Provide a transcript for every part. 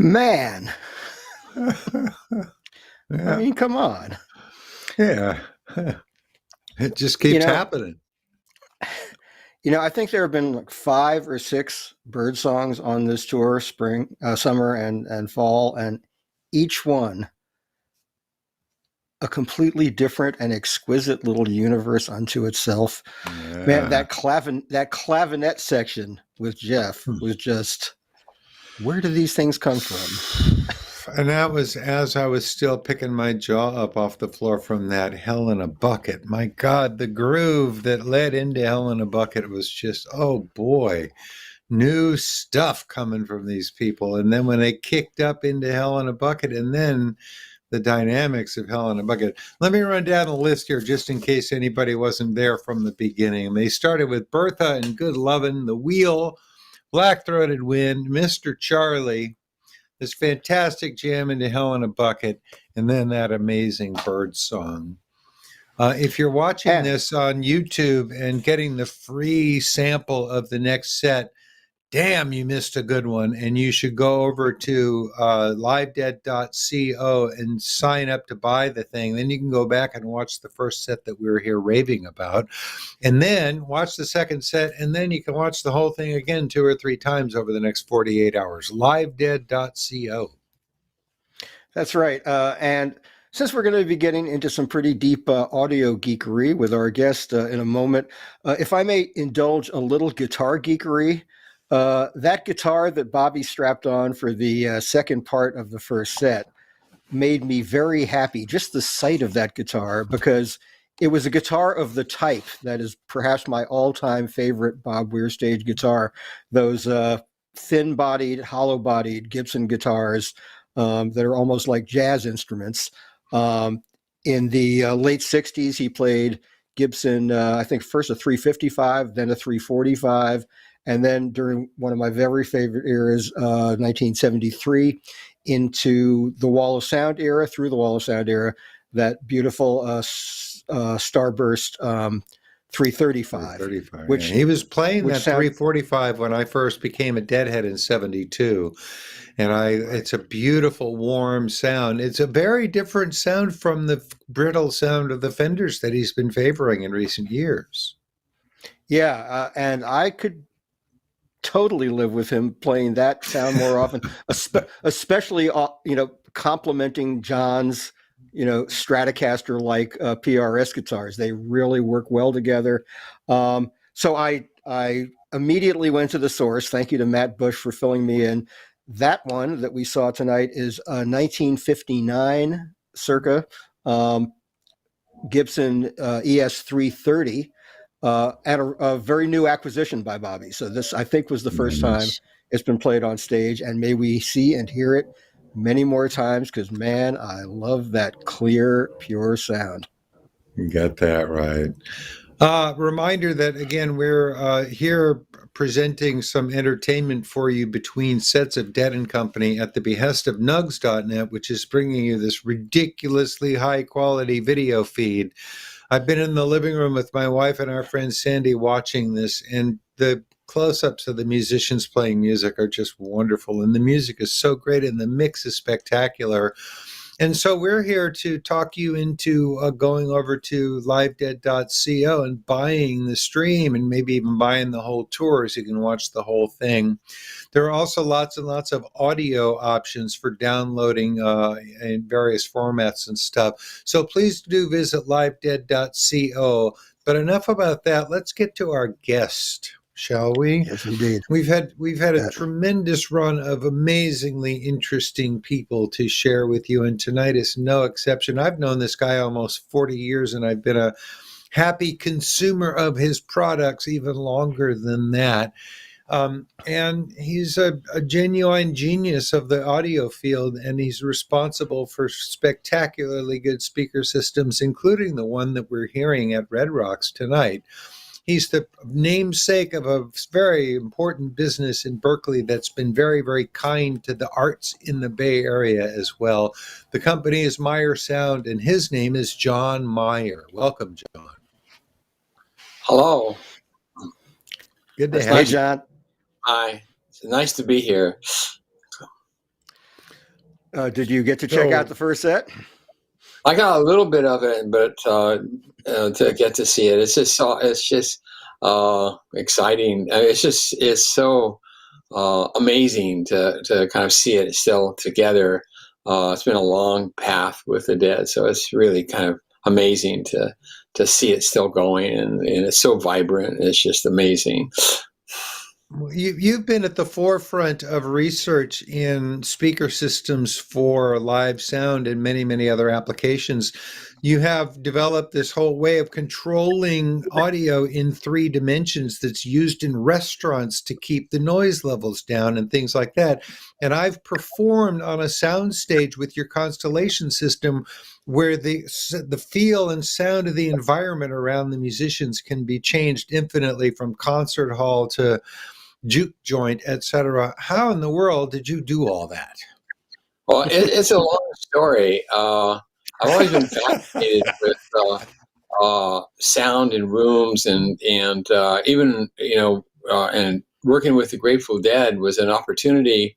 Man, I Yeah. mean, come on. Yeah. It just You keeps know, happening. I think there have been like 5 or 6 bird songs on this tour, spring, summer, and fall, and each one a completely different and exquisite little universe unto itself. Man, Yeah. that clavinet section with Jeff was just, where do these things come from? And that was as I was still picking my jaw up off the floor from that Hell in a Bucket. My God, the groove that led into Hell in a Bucket was just, oh boy, new stuff coming from these people. And then when they kicked up into Hell in a Bucket, and then the dynamics of Hell in a Bucket. Let me run down the list here just in case anybody wasn't there from the beginning. They started with Bertha and Good Lovin', The Wheel, Black Throated Wind, Mr. Charlie, this fantastic jam into Hell in a Bucket, and then that amazing bird song. If you're watching And this on YouTube and getting the free sample of the next set, damn, you missed a good one. And you should go over to livedead.co and sign up to buy the thing. Then you can go back and watch the first set that we were here raving about. And then watch the second set. And then you can watch the whole thing again 2 or 3 times over the next 48 hours. Livedead.co. that's right. And since we're going to be getting into some pretty deep audio geekery with our guest in a moment, if I may indulge a little guitar geekery, that guitar that Bobby strapped on for the second part of the first set made me very happy. Just the sight of that guitar, because it was a guitar of the type that is perhaps my all-time favorite Bob Weir stage guitar. Those thin-bodied, hollow-bodied Gibson guitars that are almost like jazz instruments. In the late 60s, he played Gibson, I think first a 355, then a 345. And then during one of my very favorite eras, 1973, into the Wall of Sound era, through the Wall of Sound era, that beautiful Starburst 335, 335. Yeah. which He was playing which that sound 345 when I first became a Deadhead in 72. And right. it's a beautiful, warm sound. It's a very different sound from the brittle sound of the Fenders that he's been favoring in recent years. Yeah, and I could totally live with him playing that sound more often, especially complementing John's Stratocaster like PRS guitars. They really work well together. So I immediately went to the source. Thank you to Matt Bush for filling me in. That one that we saw tonight is a 1959 circa Gibson ES 330 at a very new acquisition by Bobby. So this, I think, was the first time Nice. it's been played on stage, and may we see and hear it many more times, because man, I love that clear, pure sound. You got that right. Reminder that again, we're here presenting some entertainment for you between sets of Dead and Company at the behest of Nugs.net, which is bringing you this ridiculously high quality video feed. I've been in the living room with my wife and our friend Sandy watching this, and the close-ups of the musicians playing music are just wonderful, and the music is so great, and the mix is spectacular. And so we're here to talk you into going over to livedead.co and buying the stream, and maybe even buying the whole tour so you can watch the whole thing. There are also lots and lots of audio options for downloading in various formats and stuff. So please do visit livedead.co. But enough about that. Let's get to our guest, shall we? Yes, indeed. We've had a tremendous run of amazingly interesting people to share with you, and tonight is no exception. I've known this guy almost 40 years, and I've been a happy consumer of his products even longer than that. And he's a genuine genius of the audio field, and he's responsible for spectacularly good speaker systems, including the one that we're hearing at Red Rocks tonight. He's the namesake of a very important business in Berkeley that's been very, very kind to the arts in the Bay Area as well. The company is Meyer Sound, and his name is John Meyer. Welcome, John. Hello. Good to That's have Hey, you. nice. John. Hi. It's nice to be here. Did you get to check out So the first set? I got a little bit of it, but to get to see it, it's just exciting. It's so amazing to kind of see it still together. It's been a long path with the Dead, so it's really kind of amazing to see it still going, and it's so vibrant. It's just amazing. you've been at the forefront of research in speaker systems for live sound and many, many other applications. You have developed this whole way of controlling audio in 3 dimensions that's used in restaurants to keep the noise levels down and things like that. And I've performed on a sound stage with your Constellation system where the feel and sound of the environment around the musicians can be changed infinitely from concert hall to juke joint, etc. How in the world did you do all that? Well, it's a long story. I've always been fascinated with sound in rooms, and even and working with the Grateful Dead was an opportunity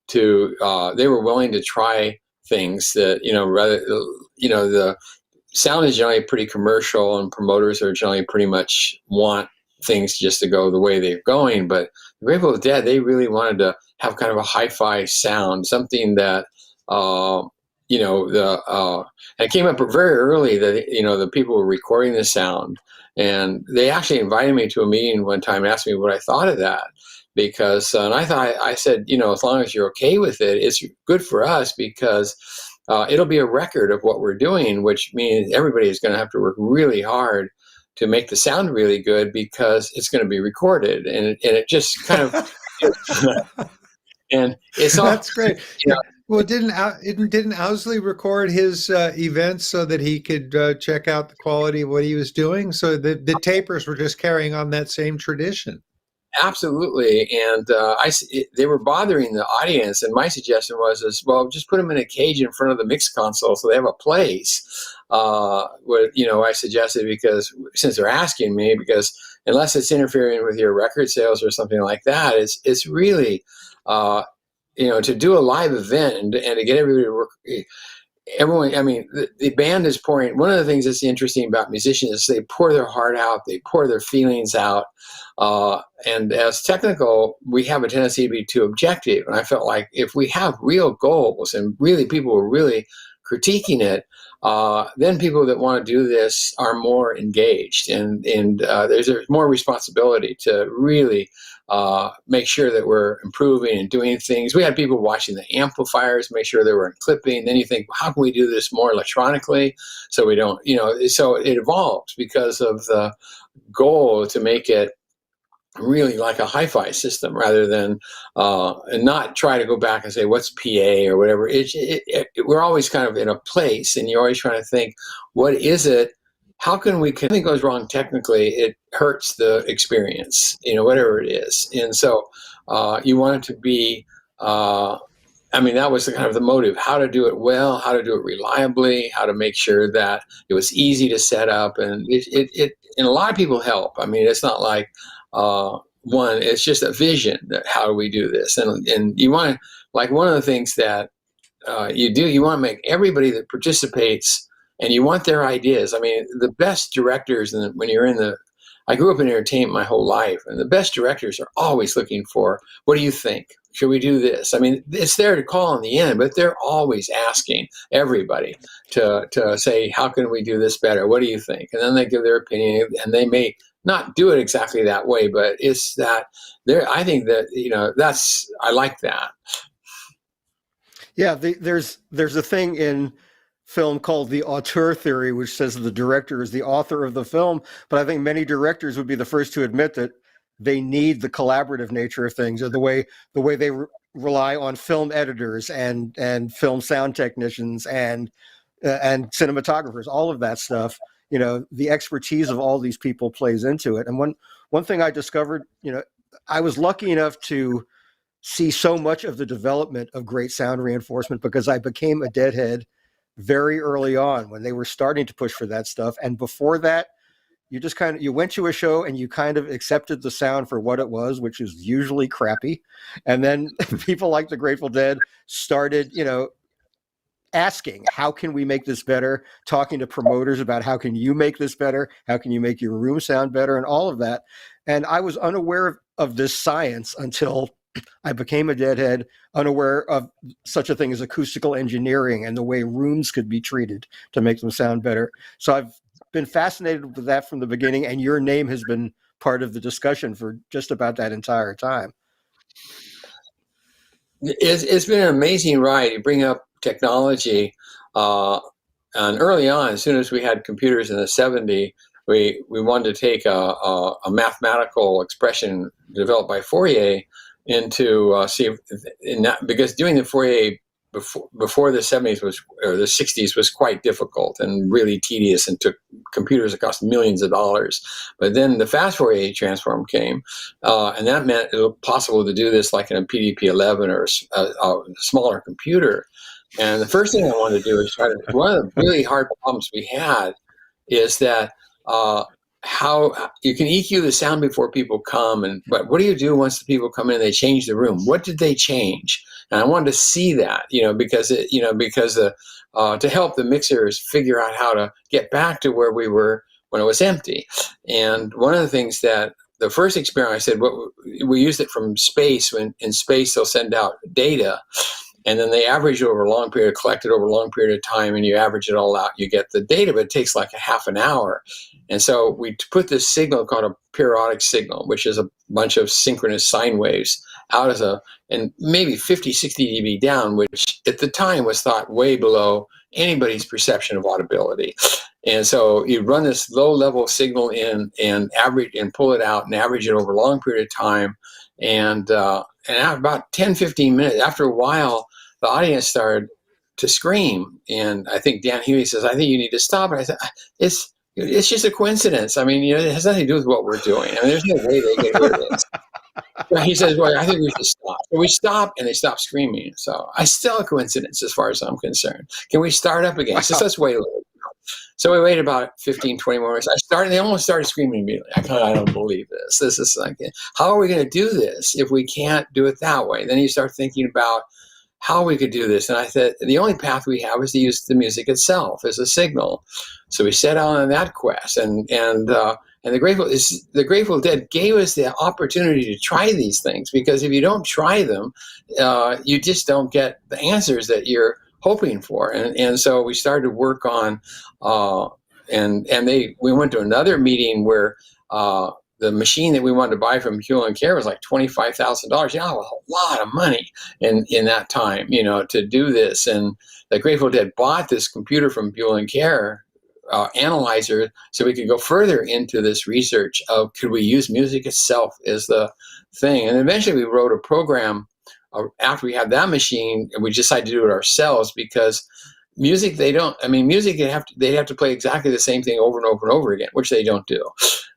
to. They were willing to try things that the sound is generally pretty commercial, and promoters are generally pretty much want things just to go the way they're going. But the Grateful Dead, they really wanted to have kind of a hi-fi sound, something that and it came up very early that the people were recording the sound, and they actually invited me to a meeting one time and asked me what I thought of that, because and I said, as long as you're okay with it, it's good for us, because it'll be a record of what we're doing, which means everybody is going to have to work really hard to make the sound really good, because it's going to be recorded, and it just kind of and it's all That's great. Well, didn't Owsley record his events so that he could check out the quality of what he was doing? So the tapers were just carrying on that same tradition. Absolutely, and they were bothering the audience, and my suggestion was, well, just put them in a cage in front of the mix console so they have a place. I suggested, because since they're asking me, because unless it's interfering with your record sales or something like that, it's really to do a live event and to get everybody to work. Everyone, I mean, the band is pouring. One of the things that's interesting about musicians is they pour their heart out, they pour their feelings out. And as technical, we have a tendency to be too objective. And I felt like if we have real goals and really people are really critiquing it, then people that want to do this are more engaged, and there's more responsibility to really make sure that we're improving and doing things. We had people watching the amplifiers, make sure they were clipping. Then you think, how can we do this more electronically so we don't, so it evolves because of the goal to make it really like a hi-fi system, rather than and not try to go back and say what's PA or whatever. We're always kind of in a place, and you're always trying to think, what is it? How can we? If something goes wrong technically, it hurts the experience, whatever it is. And so you want it to be. That was the kind of the motive: how to do it well, how to do it reliably, how to make sure that it was easy to set up, and and a lot of people help. I mean, it's not like. It's just a vision that how do we do this, and you want to, like, one of the things that you want to make everybody that participates, and you want their ideas. I mean, the best directors, and when you're I grew up in entertainment my whole life, and the best directors are always looking for, what do you think? Should we do this? I mean, it's there to call in the end, but they're always asking everybody to say, how can we do this better? What do you think? And then they give their opinion, and they may not do it exactly that way, but it's that there. I think that I like that. Yeah, there's a thing in film called the auteur theory, which says the director is the author of the film. But I think many directors would be the first to admit that they need the collaborative nature of things, or the way they rely on film editors and film sound technicians and cinematographers, all of that stuff. The expertise of all these people plays into it. And one thing I discovered, I was lucky enough to see so much of the development of great sound reinforcement because I became a Deadhead very early on when they were starting to push for that stuff. And before that, you went to a show and you kind of accepted the sound for what it was, which is usually crappy. And then people like the Grateful Dead started, asking, how can we make this better? Talking to promoters about how can you make this better? How can you make your room sound better? And all of that. And I was unaware of this science until I became a deadhead, unaware of such a thing as acoustical engineering and the way rooms could be treated to make them sound better. So I've been fascinated with that from the beginning, and your name has been part of the discussion for just about that entire time. It's been an amazing ride. You bring up technology, and early on, as soon as we had computers in the '70s, we wanted to take a mathematical expression developed by Fourier into see if, because doing the Fourier before the '70s or the '60s was quite difficult and really tedious, and took computers that cost millions of dollars. But then the fast Fourier transform came, and that meant it was possible to do this like in a PDP-11 or a smaller computer. And the first thing I wanted to do is one of the really hard problems we had is that how you can EQ the sound before people come, but what do you do once the people come in and they change the room? What did they change? And I wanted to see that, because to help the mixers figure out how to get back to where we were when it was empty. And one of the things that the first experiment, I said, we used it from space. When in space they'll send out data, and then they average over a long period, collect it over a long period of time, and you average it all out, you get the data, but it takes like a half an hour. And so we put this signal called a periodic signal, which is a bunch of synchronous sine waves out and maybe 50, 60 dB down, which at the time was thought way below anybody's perception of audibility. And so you run this low level signal in and average and pull it out and average it over a long period of time. And about 10, 15 minutes, after a while, the audience started to scream. And I think Dan Huey says, I think you need to stop it. I said, it's just a coincidence. I mean, it has nothing to do with what we're doing. I mean, there's no way they can hear this. But he says, well, I think we should stop. So we stop, and they stop screaming. So I still a coincidence as far as I'm concerned. Can we start up again? Wow. So let's wait a little. So we waited about 15, 20 more minutes. They almost started screaming immediately. I don't believe this. This is like, how are we going to do this if we can't do it that way? Then you start thinking about how we could do this. And I said, the only path we have is to use the music itself as a signal. So we set out on that quest, and the Grateful Dead gave us the opportunity to try these things, because if you don't try them, you just don't get the answers that you're hoping for. And so we started to work on, we went to another meeting where the machine that we wanted to buy from Hewlett and Care was like $25,000. A lot of money in that time, to do this. And the Grateful Dead bought this computer from Hewlett and Care, analyzer, so we could go further into this research of could we use music itself as the thing. And eventually we wrote a program after we had that machine, and we decided to do it ourselves, because music, they'd have to play exactly the same thing over and over and over again, which they don't do.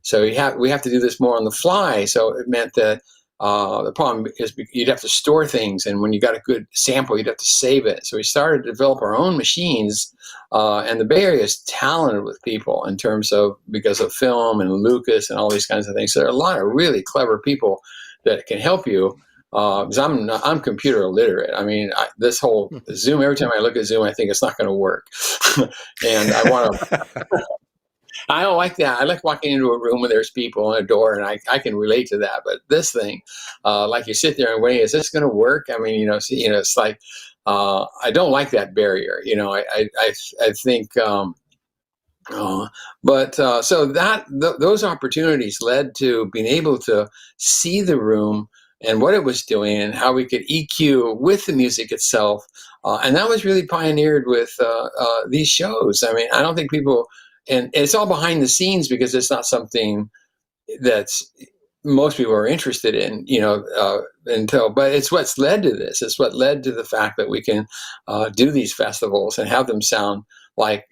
So we have to do this more on the fly. So it meant that the problem is you'd have to store things, and when you got a good sample, you'd have to save it. So we started to develop our own machines, and the Bay Area is talented with people in terms of, because of film and Lucas and all these kinds of things. So there are a lot of really clever people that can help you. Because I'm computer illiterate. I mean, this whole Zoom, every time I look at Zoom, I think it's not going to work. And I want to, I don't like that. I like walking into a room where there's people and a door, and I can relate to that. But this thing, like you sit there and wait, is this going to work? I mean, it's like, I don't like that barrier. I think, those opportunities led to being able to see the room and what it was doing, and how we could EQ with the music itself. And that was really pioneered with these shows. I mean, I don't think people, and it's all behind the scenes, because it's not something that's most people are interested in, but it's what's led to this. It's what led to the fact that we can do these festivals and have them sound like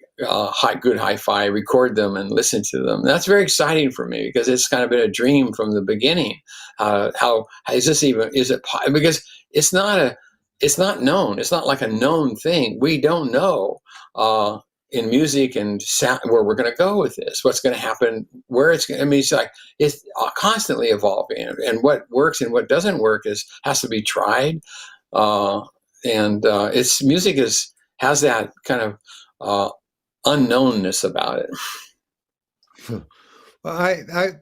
good hi-fi, record them and listen to them. And that's very exciting for me, because it's kind of been a dream from the beginning. How is it because it's not known. It's not like a known thing. We don't know in music and sound where we're going to go with this, what's going to happen, where it's going. I mean, it's constantly evolving, and what works and what doesn't work has to be tried. Music is has that kind of unknownness about it.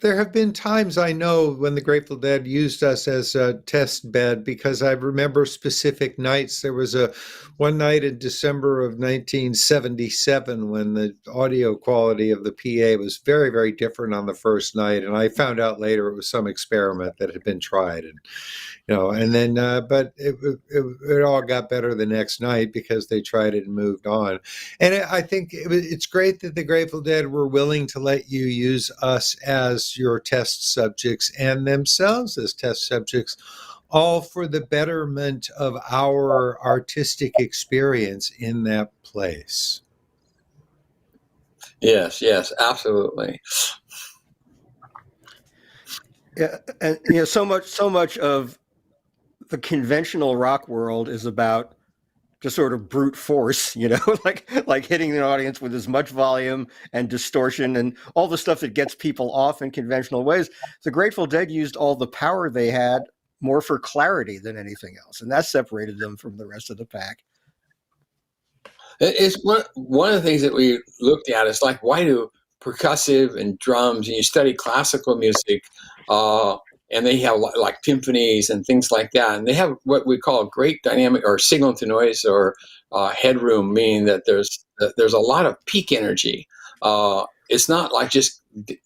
There have been times I know when the Grateful Dead used us as a test bed, because I remember specific nights. There was one night in December of 1977 when the audio quality of the PA was very, very different on the first night, and I found out later it was some experiment that had been tried, and and then but it all got better the next night because they tried it and moved on. And I think it's great that the Grateful Dead were willing to let you use us as your test subjects and themselves as test subjects, all for the betterment of our artistic experience in that place. Yes, absolutely. Yeah, and so much of the conventional rock world is about just sort of brute force, like hitting the audience with as much volume and distortion and all the stuff that gets people off in conventional ways. The Grateful Dead used all the power they had more for clarity than anything else, and that separated them from the rest of the pack. It's one of the things that we looked at is like, why do percussive and drums, and you study classical music, and they have like symphonies and things like that, and they have what we call great dynamic or signal to noise or headroom, meaning that there's a lot of peak energy. It's not like just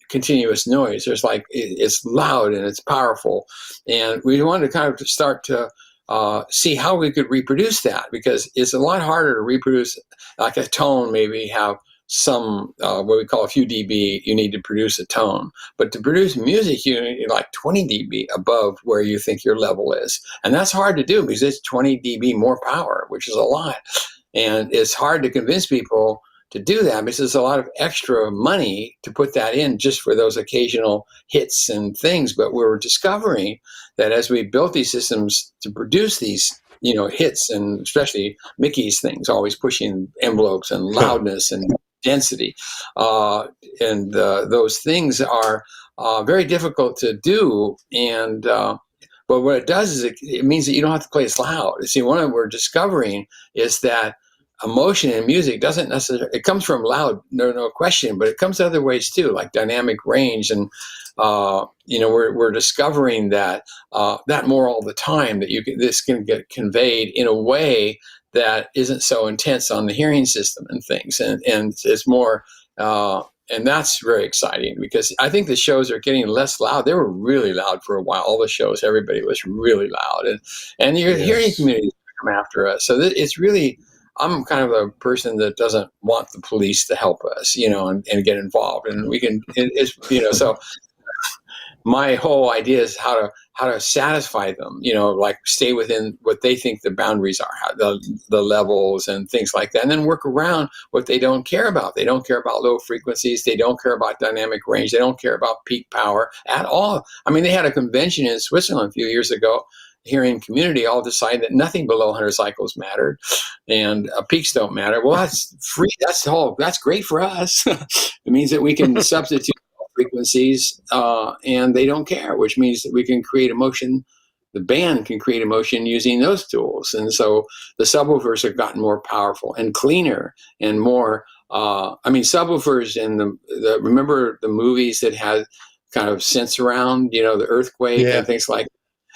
continuous noise. There's like it's loud and it's powerful, and we wanted to kind of start to see how we could reproduce that, because it's a lot harder to reproduce like a tone. Maybe have some what we call a few dB, you need to produce a tone, but to produce music you need like 20 dB above where you think your level is, and that's hard to do because it's 20 dB more power, which is a lot, and it's hard to convince people to do that because there's a lot of extra money to put that in just for those occasional hits and things. But we're discovering that as we built these systems to produce these hits, and especially Mickey's things, always pushing envelopes and loudness and density, and those things are very difficult to do. And but what it does is it means that you don't have to play as loud. See, one of what we're discovering is that emotion in music doesn't necessarily, it comes from loud, no question, but it comes other ways too, like dynamic range. And we're discovering that more all the time, that this can get conveyed in a way that isn't so intense on the hearing system and things, and it's more and that's very exciting, because I think the shows are getting less loud. They were really loud for a while. All the shows, everybody was really loud, and your hearing community come after us. So it's really, I'm kind of a person that doesn't want the police to help us, and get involved, and we can, so my whole idea is how to satisfy them, like stay within what they think the boundaries are, the levels and things like that, and then work around what they don't care about. They don't care about low frequencies. They don't care about dynamic range. They don't care about peak power at all. I mean, they had a convention in Switzerland a few years ago. Hearing community all decided that nothing below 100 cycles mattered, and peaks don't matter. Well, that's free. That's great for us. It means that we can substitute frequencies, and they don't care, which means that we can create emotion. The band can create emotion using those tools, and so the subwoofers have gotten more powerful and cleaner and more. Subwoofers and the remember the movies that had kind of synths around, the earthquake and things like that.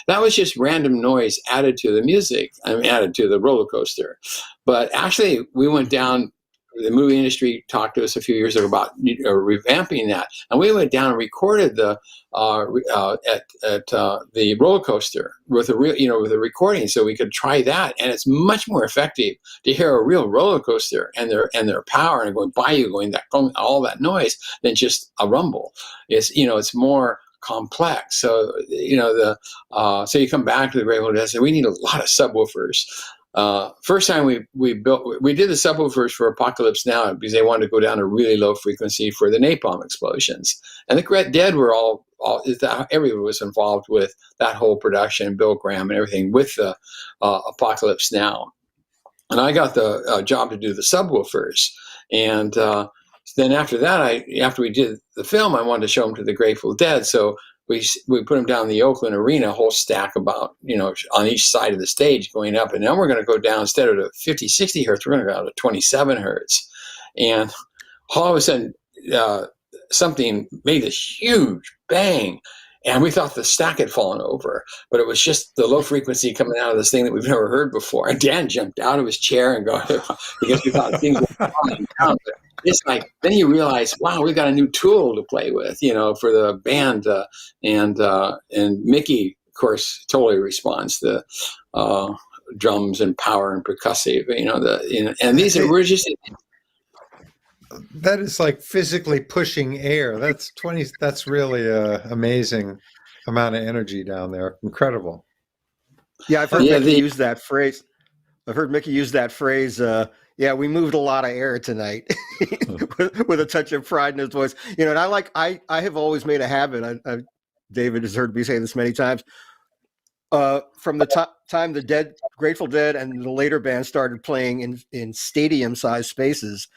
That was just random noise added to the music, added to the roller coaster. But actually, we went down, the movie industry talked to us a few years ago about revamping that. And we went down and recorded the roller coaster with with a recording, so we could try that. And it's much more effective to hear a real roller coaster and their power and going by you, all that noise, than just a rumble. It's more complex. So so you come back to the Grateful Dead and say we need a lot of subwoofers. First time we did the subwoofers for Apocalypse Now because they wanted to go down a really low frequency for the napalm explosions, and the Dead were all everyone was involved with that whole production, Bill Graham and everything with the Apocalypse Now, and I got the job to do the subwoofers. And then after that, after we did the film, I wanted to show them to the Grateful Dead. So we put them down in the Oakland Arena, a whole stack about, on each side of the stage going up. And now we're going to go down, instead of 50, 60 hertz, we're going to go to 27 hertz. And all of a sudden, something made this huge bang. And we thought the stack had fallen over, but it was just the low frequency coming out of this thing that we've never heard before. And Dan jumped out of his chair and because we thought things were falling down. But it's like, then you realize, wow, we've got a new tool to play with, for the band. And Mickey, of course, totally responds to drums and power and percussive, and these are, we're just. That is like physically pushing air. That's really amazing amount of energy down there. Incredible. Yeah, I've heard Mickey use that phrase. We moved a lot of air tonight with a touch of pride in his voice. And I have always made a habit. David has heard me say this many times. From the time the Grateful Dead and the later band started playing in stadium-sized spaces,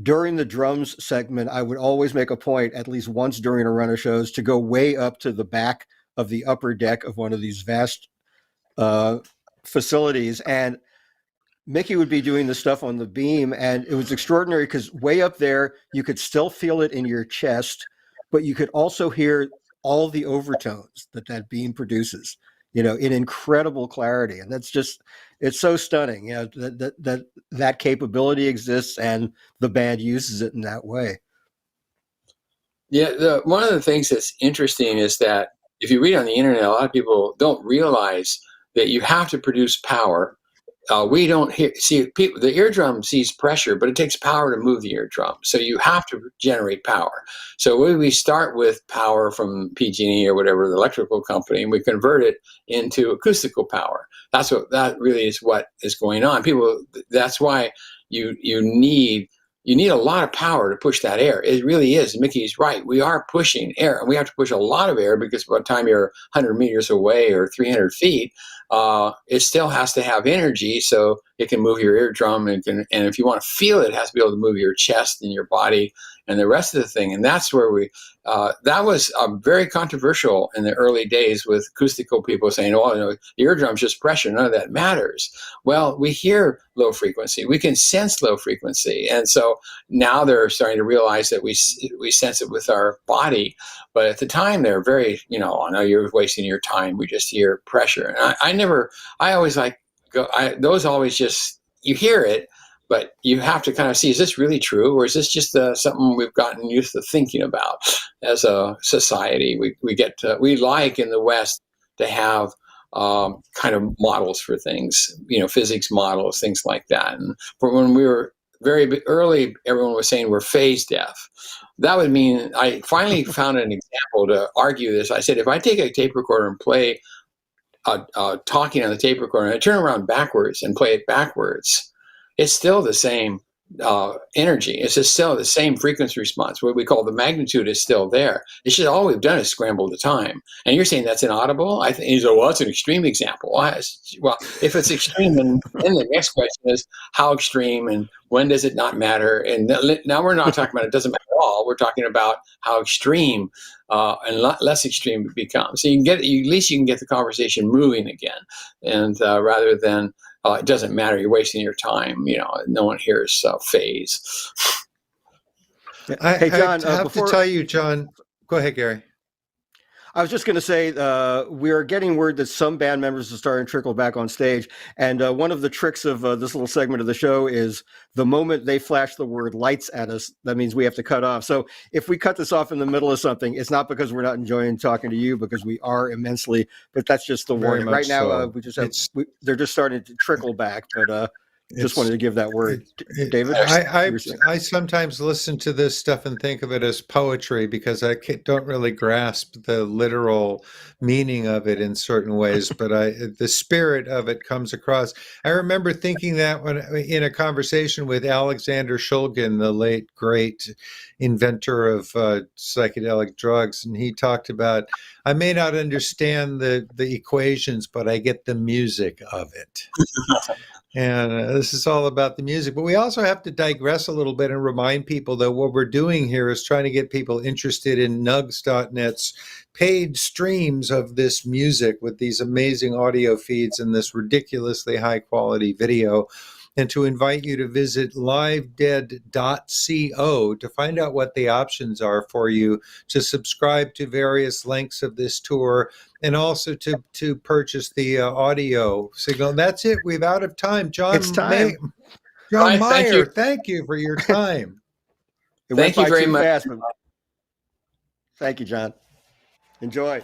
during the drums segment, I would always make a point, at least once during a run of shows, to go way up to the back of the upper deck of one of these vast facilities. And Mickey would be doing the stuff on the beam, and it was extraordinary because way up there, you could still feel it in your chest, but you could also hear all the overtones that beam produces, in incredible clarity. And it's so stunning, that capability exists and the band uses it in that way. Yeah, one of the things that's interesting is that if you read on the internet, a lot of people don't realize that you have to produce power. We don't see people. The eardrum sees pressure, but it takes power to move the eardrum. So you have to generate power. So we start with power from PG&E or whatever, the electrical company, and we convert it into acoustical power. That really is what is going on. That's why you need a lot of power to push that air. It really is. Mickey's right. We are pushing air, and we have to push a lot of air because by the time you're 100 meters away or 300 feet, it still has to have energy so it can move your eardrum, and if you want to feel it, it has to be able to move your chest and your body and the rest of the thing. And that's where that was very controversial in the early days with acoustical people saying, the eardrum's just pressure, none of that matters. Well, we hear low frequency, we can sense low frequency. And so now they're starting to realize that we sense it with our body. But at the time, they're very, oh no, you're wasting your time. We just hear pressure. And those always just, you hear it, but you have to kind of see, is this really true? Or is this just something we've gotten used to thinking about as a society? We like in the West to have kind of models for things, physics models, things like that. And for when we were very early, everyone was saying we're phase deaf. That would mean, I finally found an example to argue this. I said, if I take a tape recorder and play talking on the tape recorder, and I turn around backwards and play it backwards, it's still the same energy. It's just still the same frequency response. What we call the magnitude is still there. It's just all we've done is scramble the time. And you're saying that's inaudible? I think he's like, well, that's an extreme example. Well, if it's extreme, then the next question is how extreme and when does it not matter? And now we're not talking about it doesn't matter at all. We're talking about how extreme and less extreme it becomes. So at least you can get the conversation moving again, and rather than it doesn't matter, you're wasting your time. No one hears phase. Hey, John, I have to tell you, John. Go ahead, Gary. I was just going to say, we are getting word that some band members are starting to trickle back on stage. And one of the tricks of this little segment of the show is the moment they flash the word lights at us, that means we have to cut off. So if we cut this off in the middle of something, it's not because we're not enjoying talking to you, because we are immensely, but that's just the warning. Right now, they're just starting to trickle back, but just wanted to give that word. David? I sometimes listen to this stuff and think of it as poetry because I don't really grasp the literal meaning of it in certain ways, but the spirit of it comes across. I remember thinking that when in a conversation with Alexander Shulgin, the late great inventor of psychedelic drugs, and he talked about, I may not understand the equations, but I get the music of it. And this is all about the music. But we also have to digress a little bit and remind people that what we're doing here is trying to get people interested in nugs.net's paid streams of this music with these amazing audio feeds and this ridiculously high quality video. And to invite you to visit livedead.co to find out what the options are for you to subscribe to various lengths of this tour and also to purchase the audio signal. That's it. We're out of time. It's time. John Thank you. Meyer, thank you for your time. It Thank went you by very too much. fast, but thank you, John. Enjoy.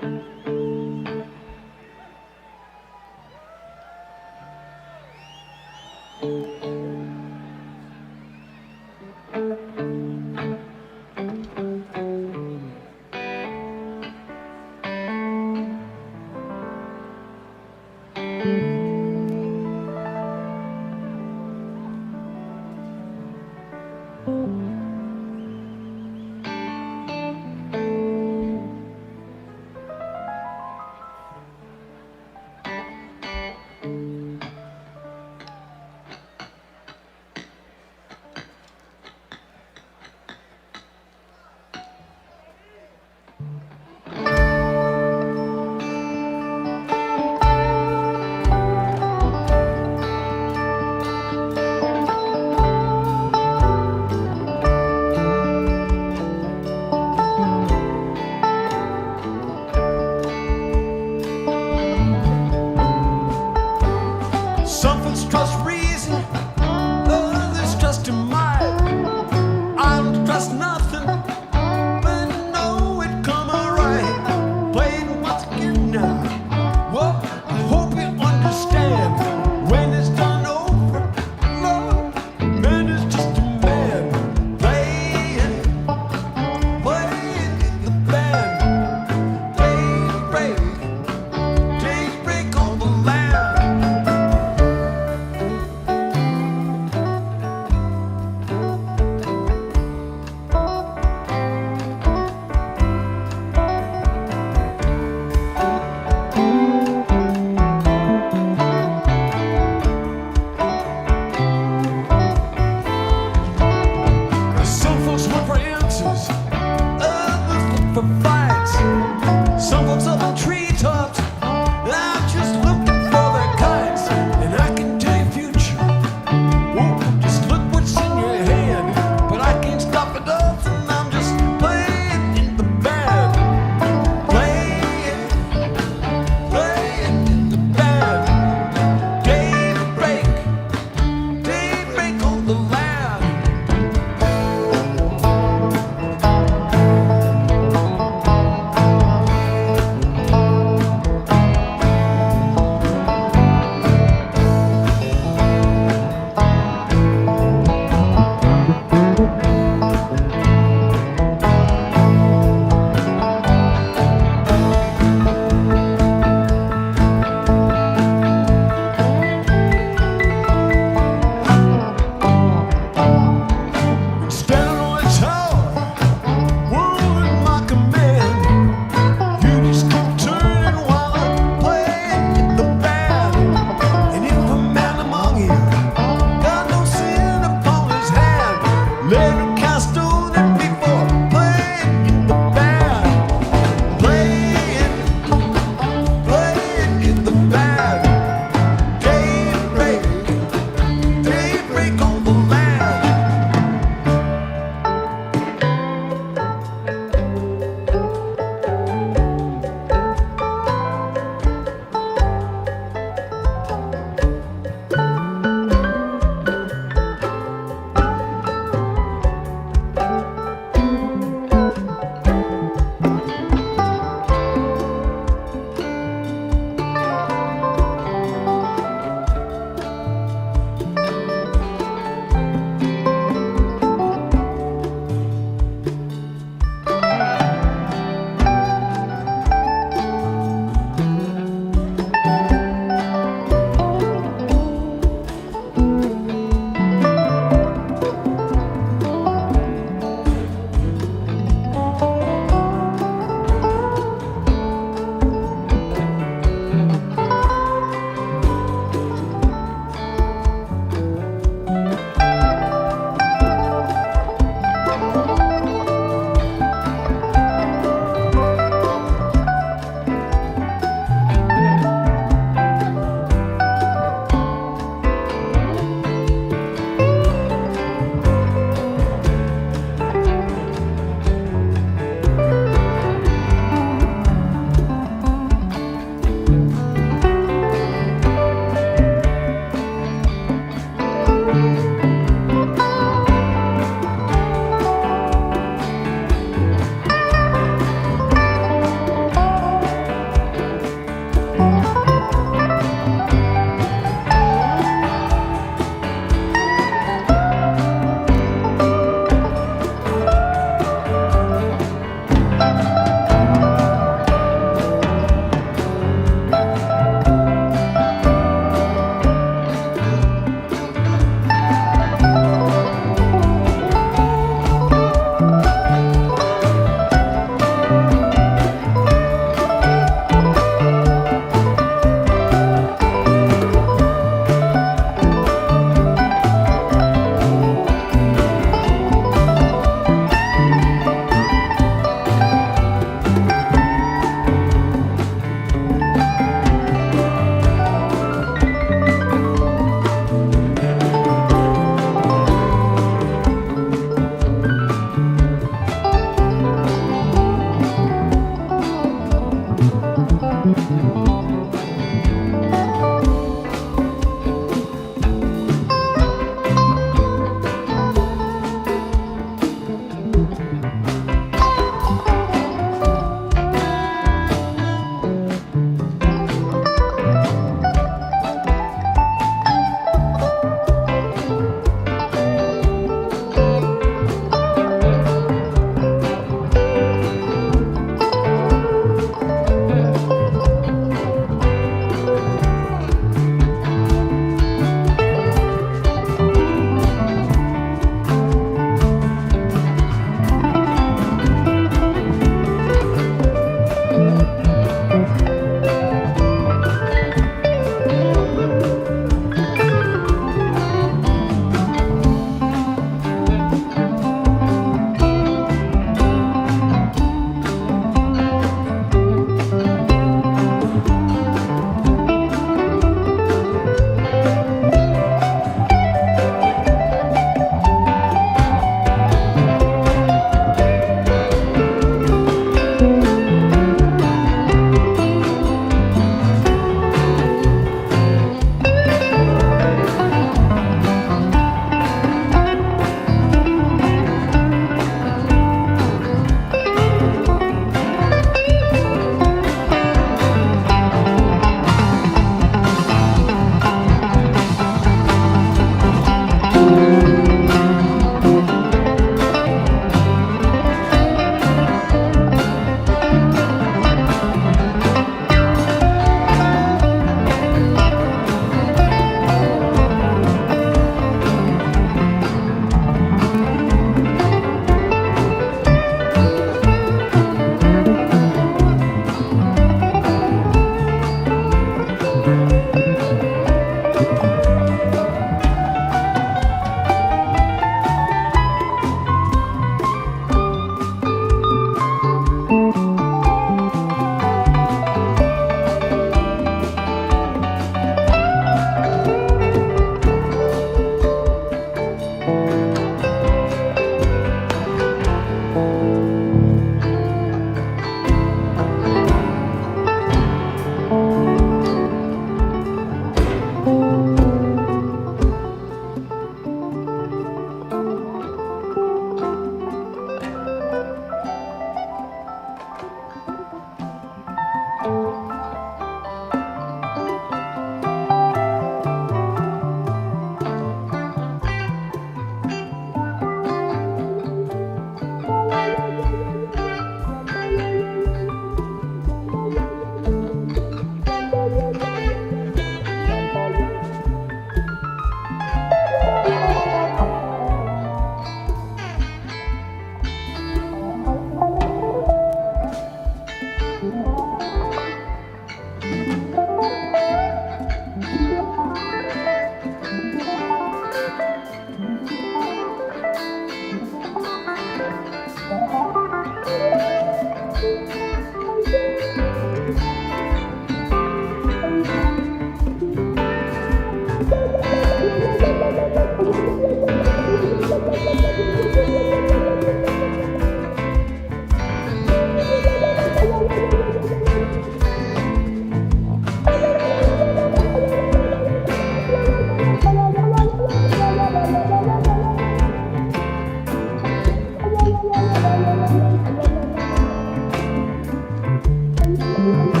Thank you.